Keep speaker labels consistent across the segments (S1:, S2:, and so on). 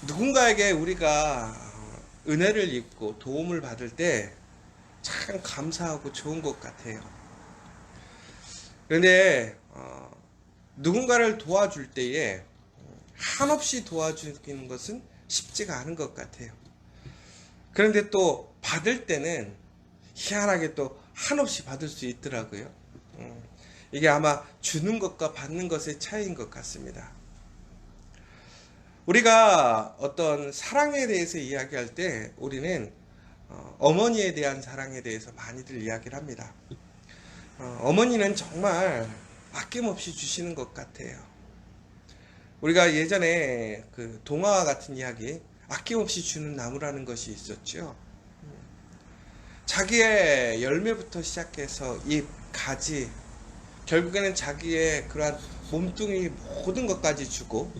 S1: 누군가에게 우리가 은혜를 입고 도움을 받을 때 참 감사하고 좋은 것 같아요. 그런데 누군가를 도와줄 때에 한없이 도와주는 것은 쉽지가 않은 것 같아요. 그런데 또 받을 때는 희한하게 또 한없이 받을 수 있더라고요. 이게 아마 주는 것과 받는 것의 차이인 것 같습니다. 우리가 어떤 사랑에 대해서 이야기할 때 우리는 어머니에 대한 사랑에 대해서 많이들 이야기를 합니다. 어머니는 정말 아낌없이 주시는 것 같아요. 우리가 예전에 그 동화와 같은 이야기, 아낌없이 주는 나무라는 것이 있었죠. 자기의 열매부터 시작해서 잎, 가지, 결국에는 자기의 그러한 몸뚱이 모든 것까지 주고,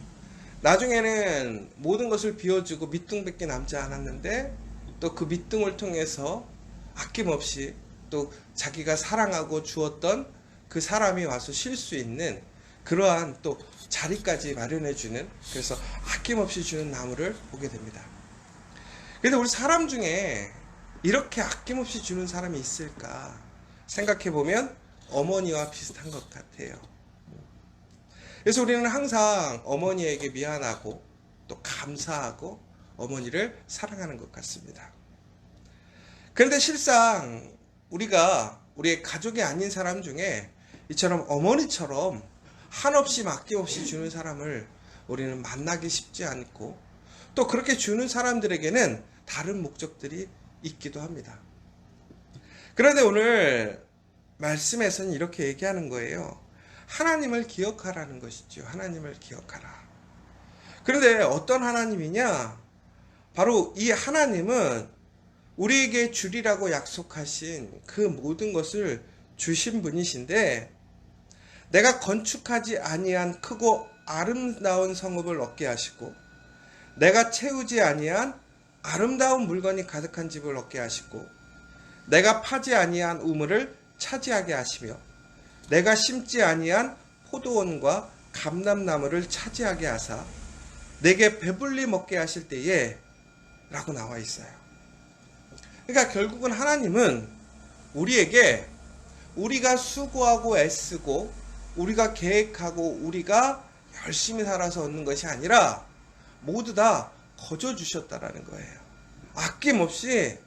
S1: 나중에는 모든 것을 비워주고 밑둥밖에 남지 않았는데, 또 그 밑둥을 통해서 아낌없이 또 자기가 사랑하고 주었던 그 사람이 와서 쉴 수 있는 그러한 또 자리까지 마련해주는, 그래서 아낌없이 주는 나무를 보게 됩니다. 그런데 우리 사람 중에 이렇게 아낌없이 주는 사람이 있을까 생각해보면 어머니와 비슷한 것 같아요. 그래서 우리는 항상 어머니에게 미안하고 또 감사하고 어머니를 사랑하는 것 같습니다. 그런데 실상 우리가 우리의 가족이 아닌 사람 중에 이처럼 어머니처럼 한없이 아낌없이 주는 사람을 우리는 만나기 쉽지 않고, 또 그렇게 주는 사람들에게는 다른 목적들이 있기도 합니다. 그런데 오늘 말씀에서는 이렇게 얘기하는 거예요. 하나님을 기억하라는 것이죠. 하나님을 기억하라. 그런데 어떤 하나님이냐? 바로 이 하나님은 우리에게 주리라고 약속하신 그 모든 것을 주신 분이신데, 내가 건축하지 아니한 크고 아름다운 성읍을 얻게 하시고, 내가 채우지 아니한 아름다운 물건이 가득한 집을 얻게 하시고, 내가 파지 아니한 우물을 차지하게 하시며, 내가 심지 아니한 포도원과 감람나무를 차지하게 하사 내게 배불리 먹게 하실 때에 라고 나와 있어요. 그러니까 결국은 하나님은 우리에게 우리가 수고하고 애쓰고 우리가 계획하고 우리가 열심히 살아서 얻는 것이 아니라 모두 다 거저 주셨다라는 거예요. 아낌없이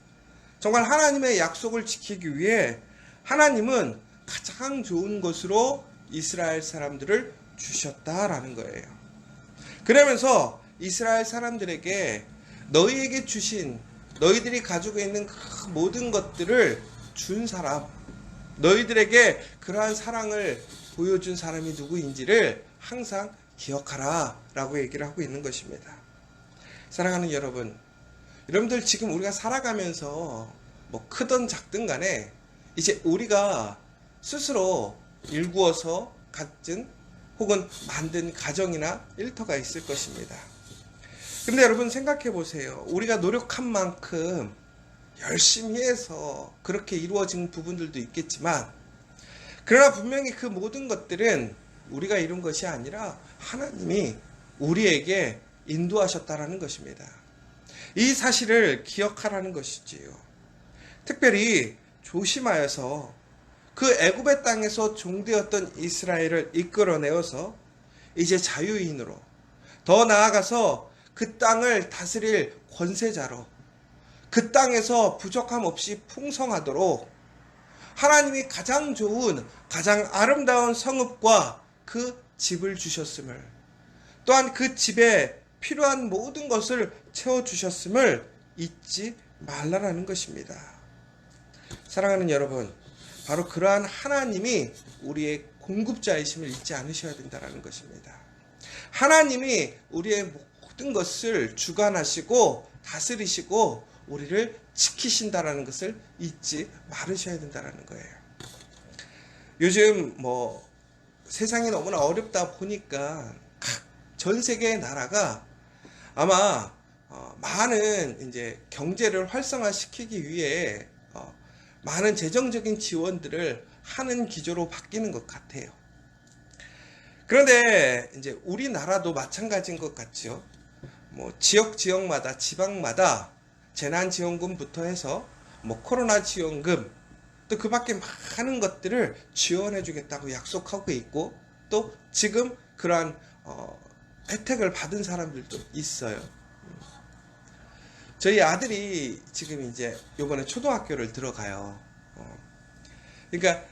S1: 정말 하나님의 약속을 지키기 위해 하나님은 가장 좋은 것으로 이스라엘 사람들을 주셨다라는 거예요. 그러면서 이스라엘 사람들에게 너희에게 주신, 너희들이 가지고 있는 그 모든 것들을 준 사람, 너희들에게 그러한 사랑을 보여준 사람이 누구인지를 항상 기억하라 라고 얘기를 하고 있는 것입니다. 사랑하는 여러분들 지금 우리가 살아가면서 뭐 크든 작든 간에 이제 우리가 스스로 일구어서 갖진 혹은 만든 가정이나 일터가 있을 것입니다. 근데 여러분 생각해 보세요. 우리가 노력한 만큼 열심히 해서 그렇게 이루어진 부분들도 있겠지만, 그러나 분명히 그 모든 것들은 우리가 이룬 것이 아니라 하나님이 우리에게 인도하셨다라는 것입니다. 이 사실을 기억하라는 것이지요. 특별히 조심하여서 그 애굽의 땅에서 종되었던 이스라엘을 이끌어내어서 이제 자유인으로, 더 나아가서 그 땅을 다스릴 권세자로, 그 땅에서 부족함 없이 풍성하도록 하나님이 가장 좋은, 가장 아름다운 성읍과 그 집을 주셨음을, 또한 그 집에 필요한 모든 것을 채워주셨음을 잊지 말라라는 것입니다. 사랑하는 여러분, 바로 그러한 하나님이 우리의 공급자이심을 잊지 않으셔야 된다는 것입니다. 하나님이 우리의 모든 것을 주관하시고 다스리시고 우리를 지키신다라는 것을 잊지 말으셔야 된다는 거예요. 요즘 뭐 세상이 너무나 어렵다 보니까 전 세계의 나라가 아마 많은 이제 경제를 활성화시키기 위해 많은 재정적인 지원들을 하는 기조로 바뀌는 것 같아요. 그런데 이제 우리나라도 마찬가지인 것 같죠. 뭐 지역마다 지방마다 재난지원금부터 해서 뭐 코로나 지원금 또 그 밖에 많은 것들을 지원해 주겠다고 약속하고 있고, 또 지금 그러한 혜택을 받은 사람들도 있어요. 저희 아들이 지금 이제 요번에 초등학교를 들어가요. 그러니까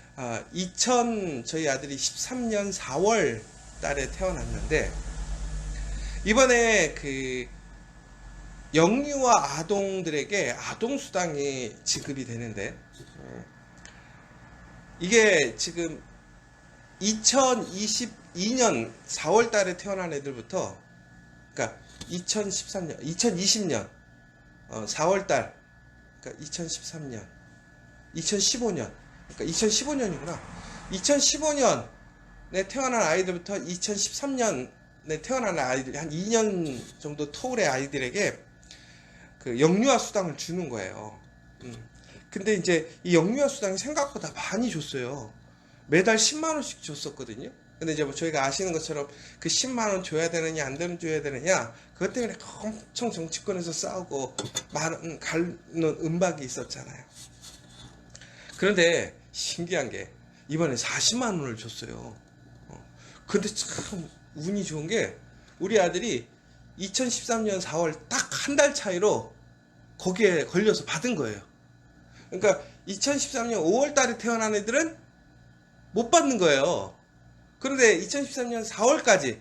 S1: 저희 아들이 13년 4월 달에 태어났는데, 이번에 그 영유아 아동들에게 아동수당이 지급이 되는데, 이게 지금 2022년 4월 달에 태어난 애들부터, 그러니까 2020년 4월 달, 그러니까 2013년, 2015년, 그러니까 2015년이구나. 2015년에 태어난 아이들부터 2013년에 태어난 아이들, 한 2년 정도 터울의 아이들에게 그 영유아 수당을 주는 거예요. 근데 이제 이 영유아 수당이 생각보다 많이 줬어요. 매달 10만 원씩 줬었거든요. 근데 이제 뭐 저희가 아시는 것처럼 그 10만 원 줘야 되느냐 안 줘야 되느냐, 그것 때문에 엄청 정치권에서 싸우고 많은 갈는 은박이 있었잖아요. 그런데 신기한 게 이번에 40만 원을 줬어요. 근데 참 운이 좋은 게, 우리 아들이 2013년 4월 딱 한 달 차이로 거기에 걸려서 받은 거예요. 그러니까 2013년 5월 달에 태어난 애들은 못 받는 거예요. 그런데 2013년 4월까지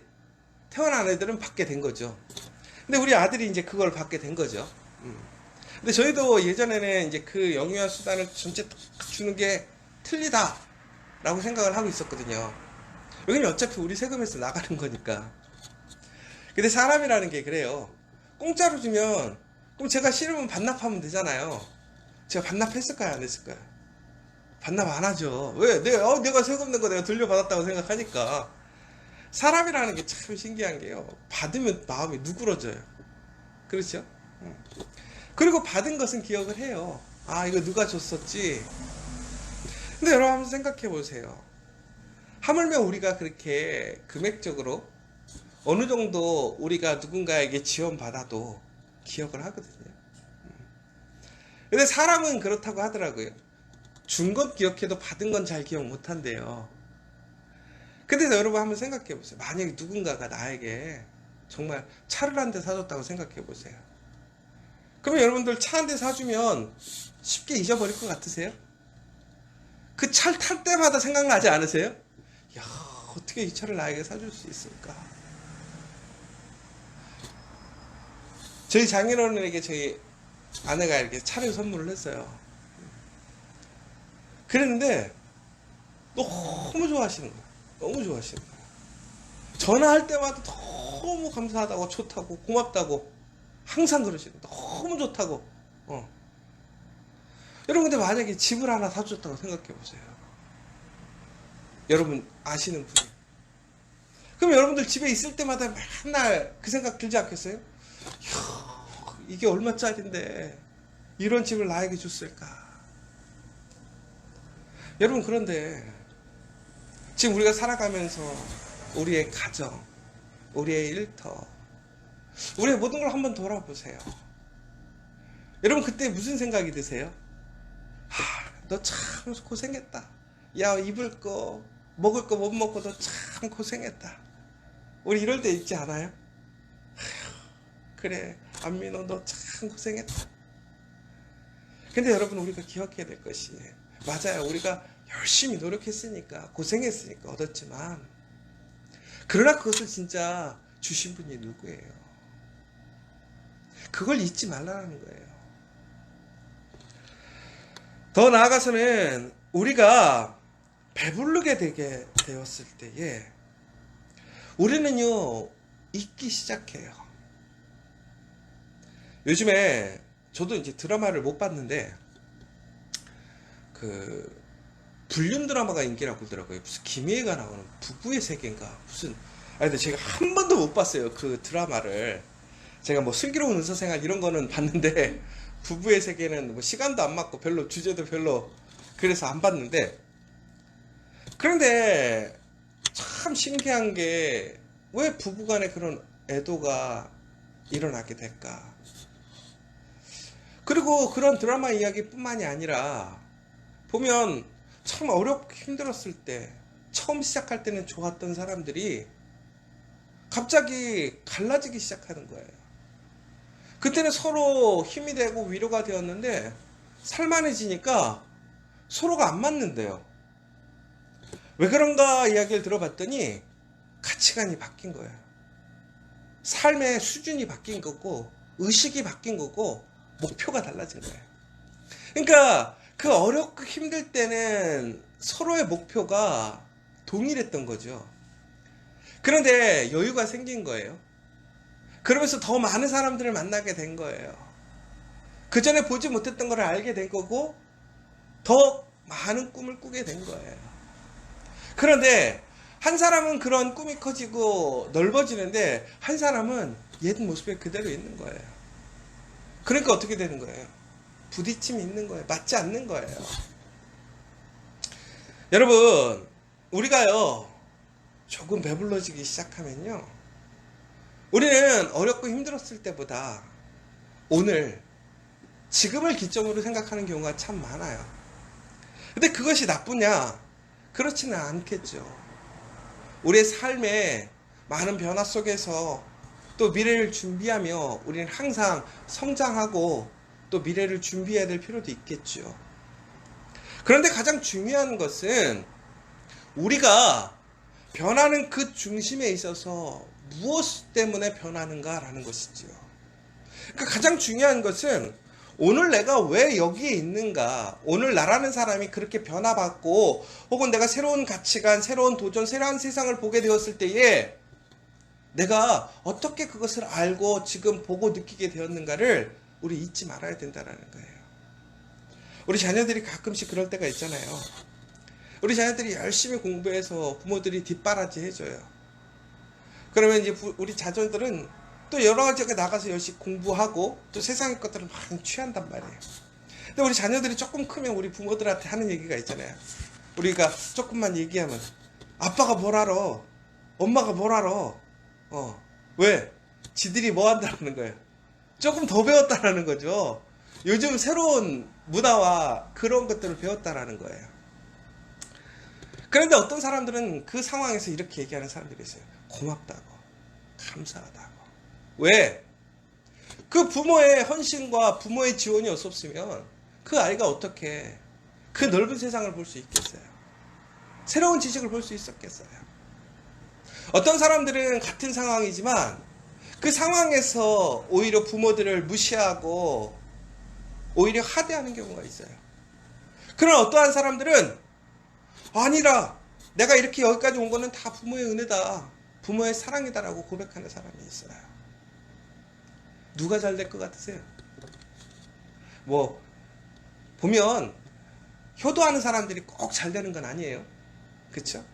S1: 태어난 애들은 받게 된 거죠. 근데 우리 아들이 이제 그걸 받게 된 거죠. 근데 저희도 예전에는 이제 그 영유아 수당을 전체 딱 주는 게 틀리다라고 생각을 하고 있었거든요. 여기는 어차피 우리 세금에서 나가는 거니까. 근데 사람이라는 게 그래요. 공짜로 주면, 그럼 제가 싫으면 반납하면 되잖아요. 제가 반납했을까요, 안 했을까요? 반납 안 하죠. 왜? 내가 세금 낸 거 내가 돌려받았다고 생각하니까. 사람이라는 게 참 신기한 게요, 받으면 마음이 누그러져요. 그렇죠? 그리고 받은 것은 기억을 해요. 아, 이거 누가 줬었지? 근데 여러분 한번 생각해 보세요. 하물며 우리가 그렇게 금액적으로 어느 정도 우리가 누군가에게 지원받아도 기억을 하거든요. 근데 사람은 그렇다고 하더라고요. 준 건 기억해도 받은 건 잘 기억 못 한대요. 근데 여러분 한번 생각해 보세요. 만약에 누군가가 나에게 정말 차를 한 대 사줬다고 생각해 보세요. 그러면 여러분들 차 한 대 사주면 쉽게 잊어버릴 것 같으세요? 그 차를 탈 때마다 생각나지 않으세요? 야, 어떻게 이 차를 나에게 사줄 수 있을까? 저희 장인어른에게 저희 아내가 이렇게 차를 선물을 했어요. 그랬는데 너무 좋아하시는 거예요. 너무 좋아하시는 거예요. 전화할 때마다 너무 감사하다고, 좋다고, 고맙다고 항상 그러시는 거예요. 너무 좋다고. 여러분, 근데 만약에 집을 하나 사줬다고 생각해 보세요. 여러분 아시는 분이. 그럼 여러분들 집에 있을 때마다 맨날 그 생각 들지 않겠어요? 이야, 이게 얼마짜린데 이런 집을 나에게 줬을까? 여러분, 그런데 지금 우리가 살아가면서 우리의 가정, 우리의 일터, 우리의 모든 걸 한번 돌아보세요. 여러분, 그때 무슨 생각이 드세요? 너 참 고생했다. 야, 입을 거 먹을 거 못 먹고 너 참 고생했다. 우리 이럴 때 있지 않아요? 그래, 안민호 너 참 고생했다. 근데 여러분, 우리가 기억해야 될 것이, 맞아요, 우리가 열심히 노력했으니까, 고생했으니까 얻었지만, 그러나 그것을 진짜 주신 분이 누구예요? 그걸 잊지 말라는 거예요. 더 나아가서는 우리가 배부르게 되게 되었을 때에 우리는요, 잊기 시작해요. 요즘에 저도 이제 드라마를 못 봤는데 그 불륜 드라마가 인기라고 그러더라고요. 무슨 김희애가 나오는 부부의 세계인가, 무슨, 근데 제가 한 번도 못 봤어요, 그 드라마를. 제가 뭐 슬기로운 의사생활 이런 거는 봤는데 부부의 세계는 뭐 시간도 안 맞고 별로 주제도 별로 그래서 안 봤는데, 그런데 참 신기한 게 왜 부부간에 그런 애도가 일어나게 될까? 그리고 그런 드라마 이야기뿐만이 아니라 보면 참 어렵고 힘들었을 때 처음 시작할 때는 좋았던 사람들이 갑자기 갈라지기 시작하는 거예요. 그때는 서로 힘이 되고 위로가 되었는데 살만해지니까 서로가 안 맞는데요. 왜 그런가 이야기를 들어봤더니 가치관이 바뀐 거예요. 삶의 수준이 바뀐 거고 의식이 바뀐 거고 목표가 달라진 거예요. 그러니까 그 어렵고 힘들 때는 서로의 목표가 동일했던 거죠. 그런데 여유가 생긴 거예요. 그러면서 더 많은 사람들을 만나게 된 거예요. 그 전에 보지 못했던 걸 알게 된 거고 더 많은 꿈을 꾸게 된 거예요. 그런데 한 사람은 그런 꿈이 커지고 넓어지는데 한 사람은 옛 모습에 그대로 있는 거예요. 그러니까 어떻게 되는 거예요? 부딪힘이 있는 거예요. 맞지 않는 거예요. 여러분, 우리가요 조금 배불러지기 시작하면요 우리는 어렵고 힘들었을 때보다 오늘 지금을 기점으로 생각하는 경우가 참 많아요. 근데 그것이 나쁘냐? 그렇지는 않겠죠. 우리의 삶에 많은 변화 속에서 또 미래를 준비하며 우리는 항상 성장하고 또 미래를 준비해야 될 필요도 있겠죠. 그런데 가장 중요한 것은 우리가 변하는 그 중심에 있어서 무엇 때문에 변하는가라는 것이죠. 그러니까 가장 중요한 것은 오늘 내가 왜 여기에 있는가, 오늘 나라는 사람이 그렇게 변화받고 혹은 내가 새로운 가치관, 새로운 도전, 새로운 세상을 보게 되었을 때에 내가 어떻게 그것을 알고 지금 보고 느끼게 되었는가를 우리 잊지 말아야 된다는 거예요. 우리 자녀들이 가끔씩 그럴 때가 있잖아요. 우리 자녀들이 열심히 공부해서 부모들이 뒷바라지 해줘요. 그러면 이제 우리 자녀들은 또 여러 가지가 나가서 열심히 공부하고 또 세상의 것들을 많이 취한단 말이에요. 근데 우리 자녀들이 조금 크면 우리 부모들한테 하는 얘기가 있잖아요. 우리가 조금만 얘기하면 아빠가 뭘 알아? 엄마가 뭘 알아? 왜? 지들이 뭐 한다는 거예요? 조금 더 배웠다라는 거죠. 요즘 새로운 문화와 그런 것들을 배웠다라는 거예요. 그런데 어떤 사람들은 그 상황에서 이렇게 얘기하는 사람들이 있어요. 고맙다고, 감사하다고. 왜? 그 부모의 헌신과 부모의 지원이 없었으면 그 아이가 어떻게 그 넓은 세상을 볼 수 있겠어요? 새로운 지식을 볼 수 있었겠어요? 어떤 사람들은 같은 상황이지만 그 상황에서 오히려 부모들을 무시하고 오히려 하대하는 경우가 있어요. 그런 어떠한 사람들은 아니라 내가 이렇게 여기까지 온 거는 다 부모의 은혜다, 부모의 사랑이다라고 고백하는 사람이 있어요. 누가 잘 될 것 같으세요? 보면 효도하는 사람들이 꼭 잘 되는 건 아니에요. 그렇죠?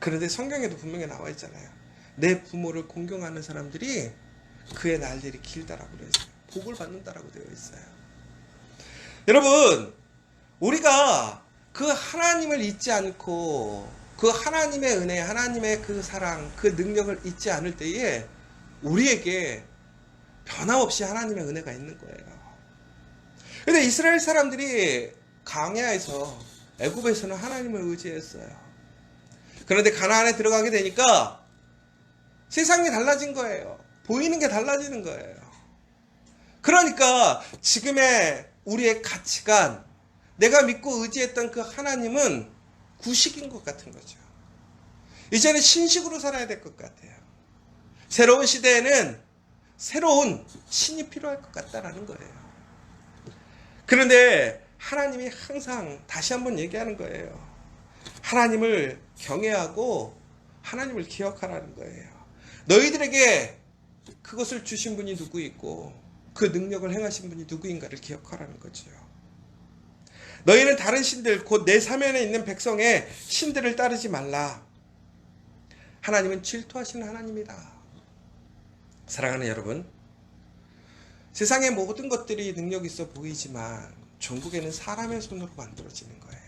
S1: 그런데 성경에도 분명히 나와 있잖아요. 내 부모를 공경하는 사람들이 그의 날들이 길다라고 되어 있어요. 복을 받는다라고 되어 있어요. 여러분, 우리가 그 하나님을 잊지 않고 그 하나님의 은혜, 하나님의 그 사랑, 그 능력을 잊지 않을 때에 우리에게 변함없이 하나님의 은혜가 있는 거예요. 근데 이스라엘 사람들이 광야에서, 애굽에서는 하나님을 의지했어요. 그런데 가나안에 들어가게 되니까 세상이 달라진 거예요. 보이는 게 달라지는 거예요. 그러니까 지금의 우리의 가치관, 내가 믿고 의지했던 그 하나님은 구식인 것 같은 거죠. 이제는 신식으로 살아야 될 것 같아요. 새로운 시대에는 새로운 신이 필요할 것 같다라는 거예요. 그런데 하나님이 항상 다시 한번 얘기하는 거예요. 하나님을 경외하고 하나님을 기억하라는 거예요. 너희들에게 그것을 주신 분이 누구 있고 그 능력을 행하신 분이 누구인가를 기억하라는 거죠. 너희는 다른 신들, 곧 내 사면에 있는 백성의 신들을 따르지 말라. 하나님은 질투하시는 하나님이다. 사랑하는 여러분, 세상의 모든 것들이 능력 있어 보이지만 전국에는 사람의 손으로 만들어지는 거예요.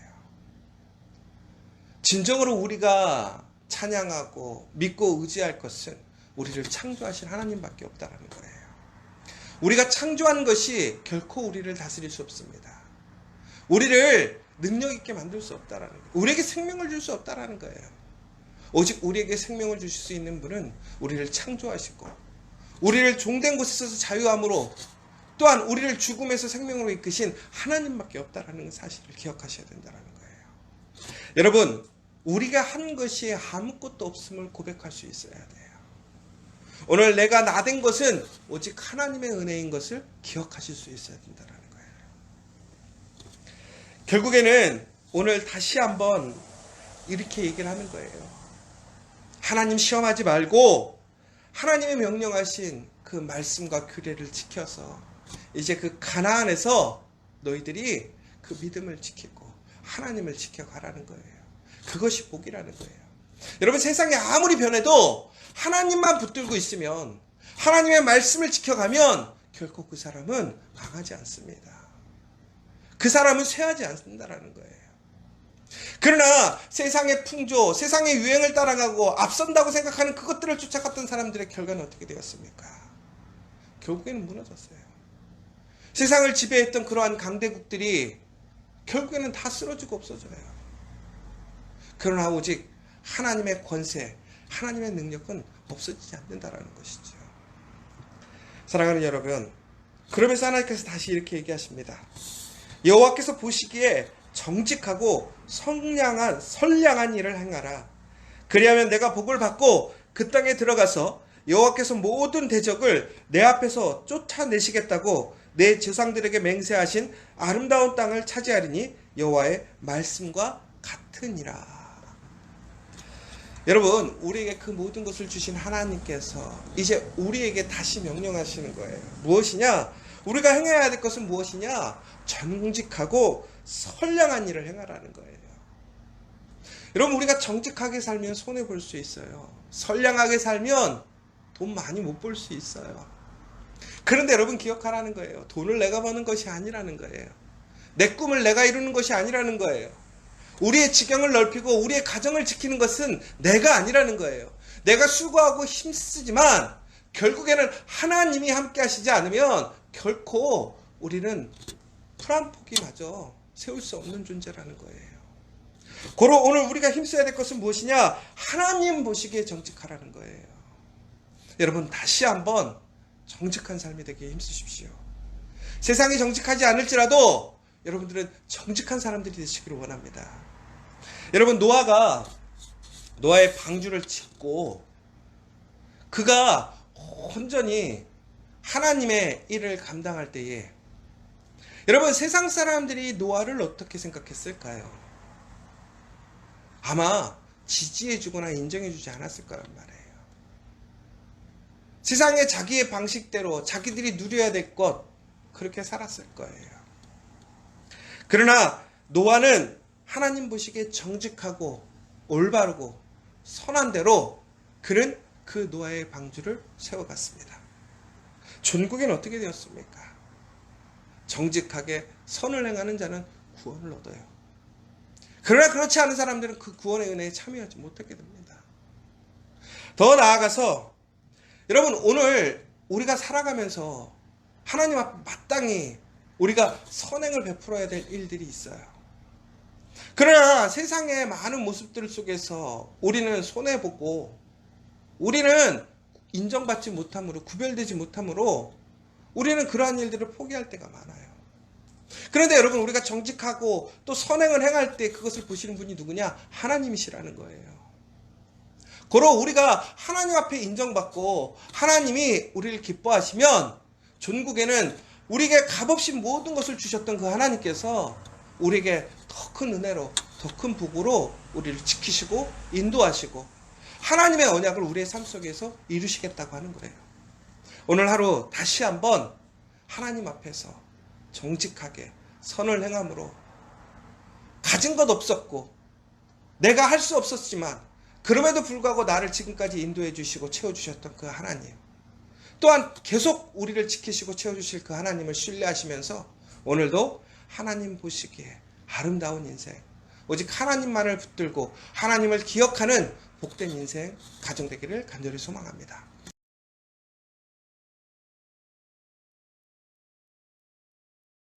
S1: 진정으로 우리가 찬양하고 믿고 의지할 것은 우리를 창조하신 하나님밖에 없다라는 거예요. 우리가 창조한 것이 결코 우리를 다스릴 수 없습니다. 우리를 능력 있게 만들 수 없다라는 거예요. 우리에게 생명을 줄 수 없다라는 거예요. 오직 우리에게 생명을 주실 수 있는 분은 우리를 창조하시고 우리를 종된 곳에서 자유함으로 또한 우리를 죽음에서 생명으로 이끄신 하나님밖에 없다라는 사실을 기억하셔야 된다는 거예요. 여러분, 우리가 한 것이 아무것도 없음을 고백할 수 있어야 돼요. 오늘 내가 나된 것은 오직 하나님의 은혜인 것을 기억하실 수 있어야 된다는 거예요. 결국에는 오늘 다시 한번 이렇게 얘기를 하는 거예요. 하나님 시험하지 말고 하나님의 명령하신 그 말씀과 규례를 지켜서 이제 그 가나안에서 너희들이 그 믿음을 지키고 하나님을 지켜가라는 거예요. 그것이 복이라는 거예요. 여러분, 세상이 아무리 변해도 하나님만 붙들고 있으면, 하나님의 말씀을 지켜가면 결코 그 사람은 망하지 않습니다. 그 사람은 쇠하지 않는다라는 거예요. 그러나 세상의 풍조, 세상의 유행을 따라가고 앞선다고 생각하는 그것들을 쫓아갔던 사람들의 결과는 어떻게 되었습니까? 결국에는 무너졌어요. 세상을 지배했던 그러한 강대국들이 결국에는 다 쓰러지고 없어져요. 그러나 오직 하나님의 권세, 하나님의 능력은 없어지지 않는다라는 것이죠. 사랑하는 여러분, 그러면서 하나님께서 다시 이렇게 얘기하십니다. 여호와께서 보시기에 정직하고 선량한 일을 행하라. 그리하면 내가 복을 받고 그 땅에 들어가서 여호와께서 모든 대적을 내 앞에서 쫓아내시겠다고 내 조상들에게 맹세하신 아름다운 땅을 차지하리니 여호와의 말씀과 같으니라. 여러분, 우리에게 그 모든 것을 주신 하나님께서 이제 우리에게 다시 명령하시는 거예요. 무엇이냐? 우리가 행해야 될 것은 무엇이냐? 정직하고 선량한 일을 행하라는 거예요. 여러분, 우리가 정직하게 살면 손해볼 수 있어요. 선량하게 살면 돈 많이 못 벌 수 있어요. 그런데 여러분, 기억하라는 거예요. 돈을 내가 버는 것이 아니라는 거예요. 내 꿈을 내가 이루는 것이 아니라는 거예요. 우리의 지경을 넓히고 우리의 가정을 지키는 것은 내가 아니라는 거예요. 내가 수고하고 힘쓰지만 결국에는 하나님이 함께 하시지 않으면 결코 우리는 풀 한 포기마저 세울 수 없는 존재라는 거예요. 고로 오늘 우리가 힘써야 될 것은 무엇이냐? 하나님 보시기에 정직하라는 거예요. 여러분, 다시 한번 정직한 삶이 되기에 힘쓰십시오. 세상이 정직하지 않을지라도 여러분들은 정직한 사람들이 되시기를 원합니다. 여러분, 노아의 방주를 짓고 그가 온전히 하나님의 일을 감당할 때에 여러분, 세상 사람들이 노아를 어떻게 생각했을까요? 아마 지지해주거나 인정해주지 않았을 거란 말이에요. 세상에 자기의 방식대로 자기들이 누려야 될 것 그렇게 살았을 거예요. 그러나 노아는 하나님 보시기에 정직하고 올바르고 선한 대로 그는 그 노아의 방주를 세워갔습니다. 전국에는 어떻게 되었습니까? 정직하게 선을 행하는 자는 구원을 얻어요. 그러나 그렇지 않은 사람들은 그 구원의 은혜에 참여하지 못하게 됩니다. 더 나아가서 여러분, 오늘 우리가 살아가면서 하나님 앞에 마땅히 우리가 선행을 베풀어야 될 일들이 있어요. 그러나 세상의 많은 모습들 속에서 우리는 손해보고 우리는 인정받지 못함으로, 구별되지 못함으로 우리는 그러한 일들을 포기할 때가 많아요. 그런데 여러분, 우리가 정직하고 또 선행을 행할 때 그것을 보시는 분이 누구냐? 하나님이시라는 거예요. 고로 우리가 하나님 앞에 인정받고 하나님이 우리를 기뻐하시면 전국에는 우리에게 값없이 모든 것을 주셨던 그 하나님께서 우리에게 더 큰 은혜로, 더 큰 복으로 우리를 지키시고 인도하시고 하나님의 언약을 우리의 삶 속에서 이루시겠다고 하는 거예요. 오늘 하루 다시 한번 하나님 앞에서 정직하게 선을 행함으로 가진 것 없었고 내가 할 수 없었지만 그럼에도 불구하고 나를 지금까지 인도해 주시고 채워주셨던 그 하나님, 또한 계속 우리를 지키시고 채워주실 그 하나님을 신뢰하시면서 오늘도 하나님 보시기에 아름다운 인생, 오직 하나님만을 붙들고 하나님을 기억하는 복된 인생 가정되기를 간절히 소망합니다.